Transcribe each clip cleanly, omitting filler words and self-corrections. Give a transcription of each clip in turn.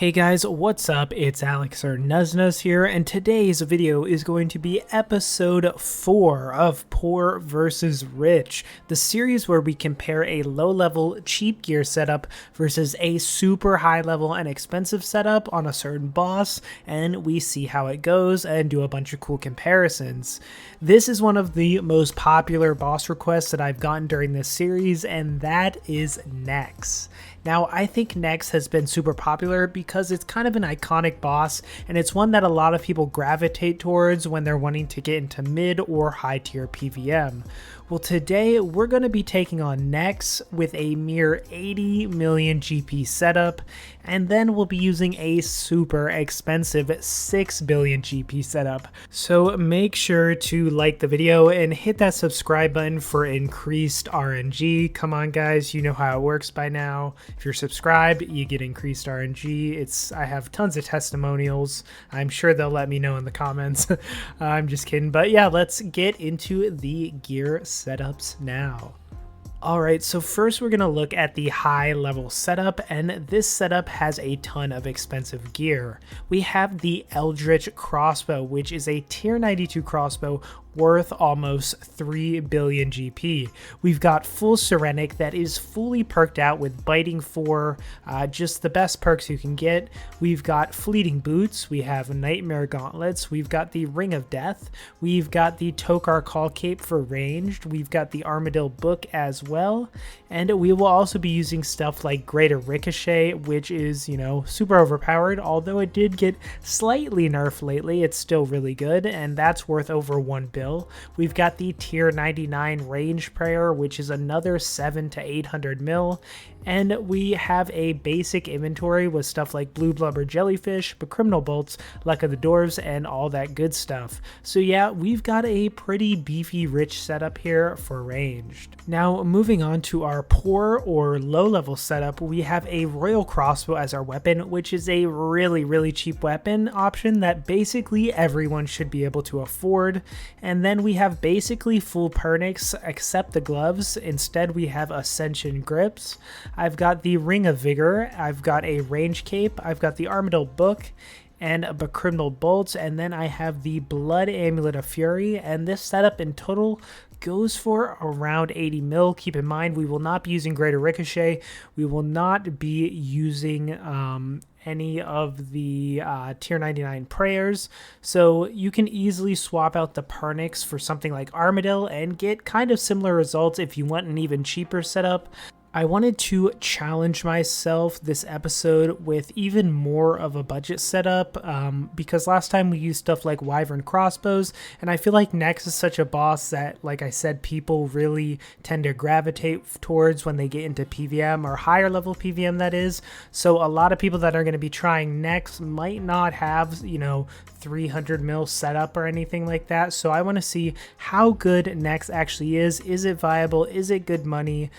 Hey guys, what's up? It's Alex or Nuznuz here, and today's video is going to be episode 4 of Poor vs. Rich, the series where we compare a low-level cheap gear setup versus a super high-level and expensive setup on a certain boss, and we see how it goes and do a bunch of cool comparisons. This is one of the most popular boss requests that I've gotten during this series, and that is Nex. Now, I think Nex has been super popular because it's kind of an iconic boss, and it's one that a lot of people gravitate towards when they're wanting to get into mid or high tier PVM. Well, today we're going to be taking on Nex with a mere 80 million GP setup, and then we'll be using a super expensive 6 billion GP setup. So make sure to like the video and hit that subscribe button for increased RNG. Come on guys, you know how it works by now. If you're subscribed, you get increased RNG. I have tons of testimonials. I'm sure they'll let me know in the comments. I'm just kidding. But yeah, let's get into the gear setups now. Alright, so first we're going to look at the high level setup, and this setup has a ton of expensive gear. We have the Eldritch crossbow, which is a tier 92 crossbow worth almost 3 billion GP. We've got full Serenic that is fully perked out with Biting 4, just the best perks you can get. We've got Fleeting Boots, we have Nightmare Gauntlets, we've got the Ring of Death, we've got the Tokar Call Cape for ranged, we've got the Armadillo Book as well, and we will also be using stuff like Greater Ricochet, which is, you know, super overpowered, although it did get slightly nerfed lately. It's still really good, and that's worth over 1 bill. We've got the tier 99 range prayer, which is another 7 to 800 mil, and we have a basic inventory with stuff like Blue Blubber Jellyfish, but Criminal Bolts, Luck of the Dwarves, and all that good stuff. So yeah, we've got a pretty beefy rich setup here for ranged. Now moving on to our poor or low level setup, we have a Royal Crossbow as our weapon, which is a really cheap weapon option that basically everyone should be able to afford. And then we have basically full Pernix except the gloves. Instead we have Ascension grips. I've got the Ring of Vigor, I've got a Range Cape, I've got the Armadillo Book, and a Criminal Bolts, and then I have the Blood Amulet of Fury, and this setup in total goes for around 80 mil. Keep in mind, we will not be using Greater Ricochet, we will not be using any of the tier 99 prayers, so you can easily swap out the Pernix for something like Armadillo and get kind of similar results if you want an even cheaper setup. I wanted to challenge myself this episode with even more of a budget setup because last time we used stuff like Wyvern crossbows, and I feel like Nex is such a boss that, like I said, people really tend to gravitate towards when they get into PVM, or higher level PVM that is. So a lot of people that are going to be trying Nex might not have, you know, 300 mil setup or anything like that. So I want to see how good Nex actually is. Is it viable? Is it good money?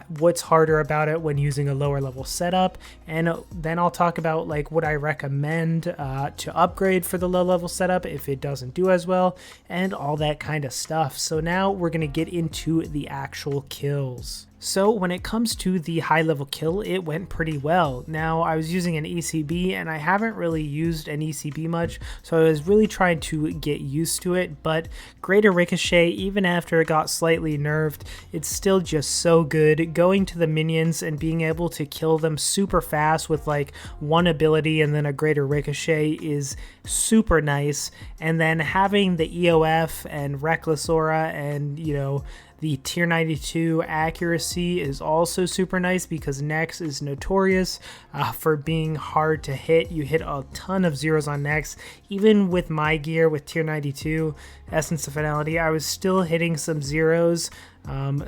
What's harder about it when using a lower level setup? And then I'll talk about like what I recommend to upgrade for the low level setup if it doesn't do as well, and all that kind of stuff. So now we're going to get into the actual kills. So when it comes to the high level kill, it went pretty well. Now I was using an ECB and I haven't really used an ECB much, so I was really trying to get used to it, but Greater Ricochet, even after it got slightly nerfed, it's still just so good. Going to the minions and being able to kill them super fast with like one ability and then a Greater Ricochet is super nice. And then having the EOF and Reckless Aura and, you know, the tier 92 accuracy is also super nice because Nex is notorious for being hard to hit. You hit a ton of zeros on Nex. Even with my gear with tier 92 Essence of Finality, I was still hitting some zeros.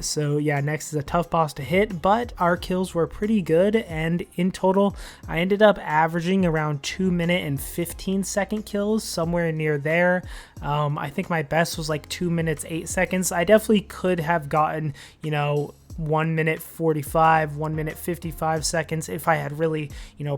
So yeah, Nex is a tough boss to hit, but our kills were pretty good, and in total I ended up averaging around 2 minute and 15 second kills, somewhere near there. I think my best was like 2 minutes 8 seconds. I definitely could have gotten, you know, 1 minute 45, 1 minute 55 seconds if I had really,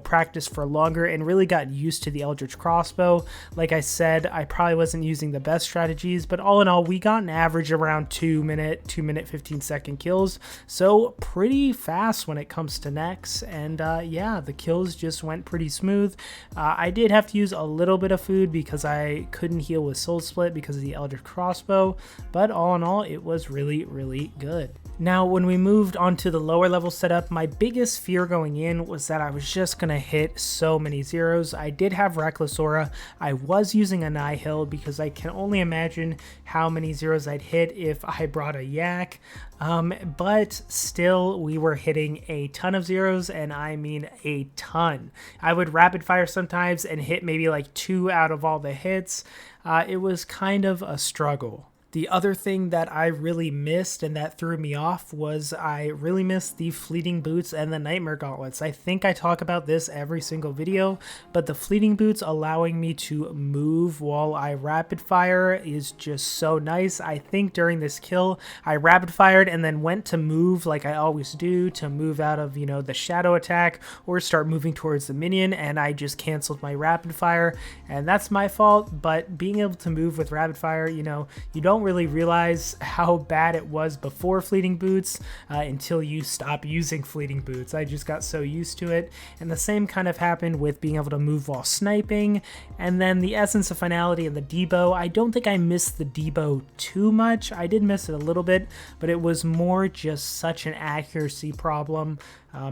practiced for longer and really got used to the Eldritch Crossbow. Like I said, I probably wasn't using the best strategies, but all in all, we got an average around 2 minute 15-second kills. So pretty fast when it comes to necks. And yeah, the kills just went pretty smooth. I did have to use a little bit of food because I couldn't heal with Soul Split because of the Eldritch Crossbow, but all in all, it was really, really good. Now, when we moved on to the lower level setup, my biggest fear going in was that I was just going to hit so many zeros. I did have Reckless Aura. I was using a Nihil because I can only imagine how many zeros I'd hit if I brought a Yak. But still, we were hitting a ton of zeros, and I mean a ton. I would rapid fire sometimes and hit maybe like 2 out of all the hits. It was kind of a struggle. The other thing that I really missed and that threw me off was I really missed the Fleeting Boots and the Nightmare Gauntlets. I think I talk about this every single video, but the Fleeting Boots allowing me to move while I rapid fire is just so nice. I think during this kill, I rapid fired and then went to move like I always do to move out of, the shadow attack or start moving towards the minion, and I just canceled my rapid fire, and that's my fault. But being able to move with rapid fire, you don't really realize how bad it was before Fleeting Boots until you stop using Fleeting Boots. I just got so used to it, and the same kind of happened with being able to move while sniping. And then the Essence of Finality and the Debo, I don't think I missed the Debo too much. I did miss it a little bit, but it was more just such an accuracy problem,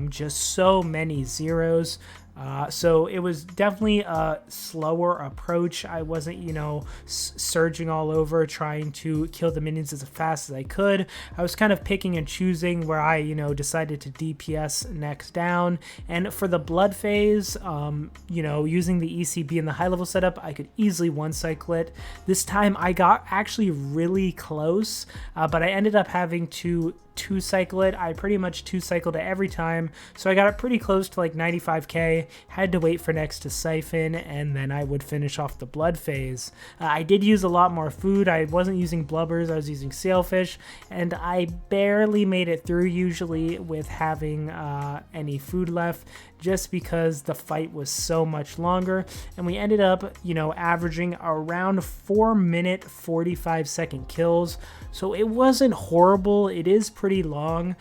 just so many zeros. So it was definitely a slower approach. I wasn't, surging all over trying to kill the minions as fast as I could. I was kind of picking and choosing where I, decided to DPS next down. And for the blood phase, using the ECB in the high level setup, I could easily one-cycle it. This time I got actually really close, but I ended up having to two-cycle it. I pretty much two-cycled it every time, so I got it pretty close to like 95k, had to wait for next to siphon, and then I would finish off the blood phase. I did use a lot more food. I wasn't using blubbers, I was using sailfish, and I barely made it through usually with having any food left, just because the fight was so much longer, and we ended up, averaging around 4 minute 45 second kills. So it wasn't horrible. It is pretty long,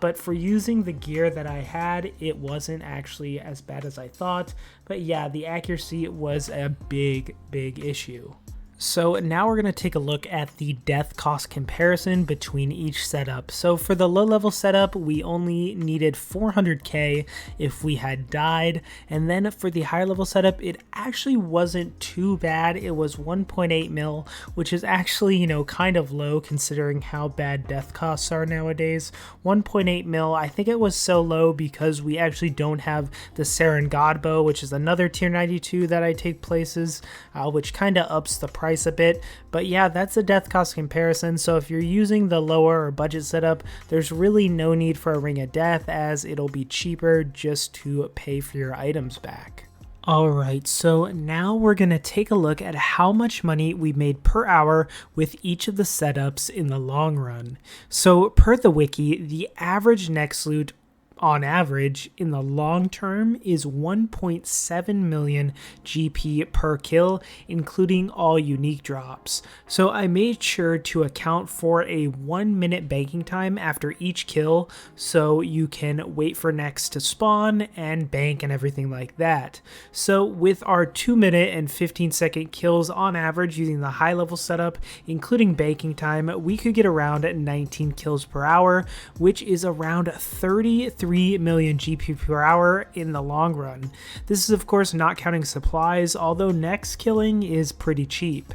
but for using the gear that I had, it wasn't actually as bad as I thought. But yeah, the accuracy was a big issue. So now we're going to take a look at the death cost comparison between each setup. So for the low level setup, we only needed 400k if we had died. And then for the higher level setup, it actually wasn't too bad. It was 1.8 mil, which is actually, kind of low considering how bad death costs are nowadays. 1.8 mil, I think it was so low because we actually don't have the Saren Godbow, which is another tier 92 that I take places, which kind of ups the price a bit. But yeah, that's a death cost comparison. So if you're using the lower or budget setup, there's really no need for a Ring of Death, as it'll be cheaper just to pay for your items back. Alright, so now we're going to take a look at how much money we made per hour with each of the setups in the long run. So per the wiki, the average next loot on average in the long term is 1.7 million GP per kill, including all unique drops. So I made sure to account for a 1 minute banking time after each kill, so you can wait for next to spawn and bank and everything like that. So with our 2 minute and 15-second kills on average using the high level setup, including banking time, we could get around 19 kills per hour, which is around 33 million GP per hour in the long run. This is of course not counting supplies, although next killing is pretty cheap.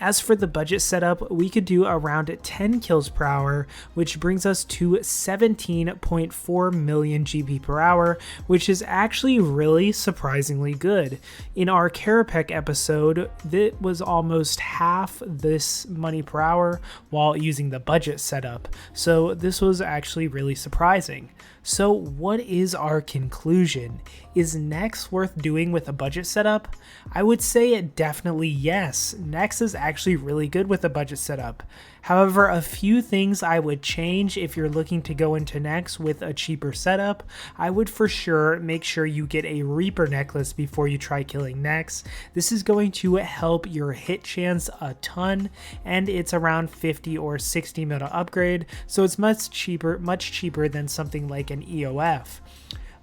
As for the budget setup, we could do around 10 kills per hour, which brings us to 17.4 million GP per hour, which is actually really surprisingly good. In our Karapek episode, that was almost half this money per hour while using the budget setup, so this was actually really surprising. So what is our conclusion? Is Nex worth doing with a budget setup? I would say definitely yes. Nex is actually really good with a budget setup. However, a few things I would change if you're looking to go into next with a cheaper setup. I would for sure make sure you get a Reaper necklace before you try killing next. This is going to help your hit chance a ton, and it's around 50 or 60 mil to upgrade, so it's much cheaper than something like an EOF.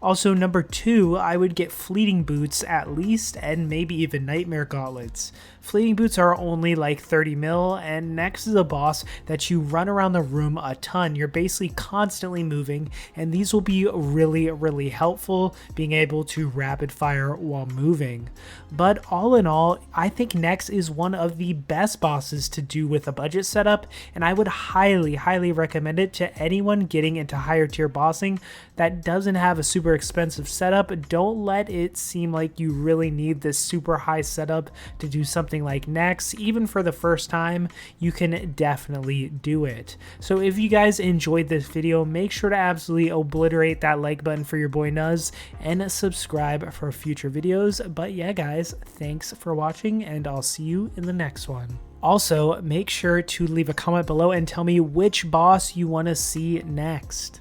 Also, number 2, I would get Fleeting Boots at least, and maybe even Nightmare Gauntlets. Fleeting Boots are only like 30 mil, and next is a boss that you run around the room a ton. You're basically constantly moving, and these will be really helpful, being able to rapid fire while moving. But all in all, I think next is one of the best bosses to do with a budget setup, and I would highly recommend it to anyone getting into higher tier bossing that doesn't have a super expensive setup. Don't let it seem like you really need this super high setup to do something like next. Even for the first time, you can definitely do it. So if you guys enjoyed this video, make sure to absolutely obliterate that like button for your boy Nuz and subscribe for future videos. But yeah guys, thanks for watching, and I'll see you in the next one. Also, make sure to leave a comment below and tell me which boss you want to see next.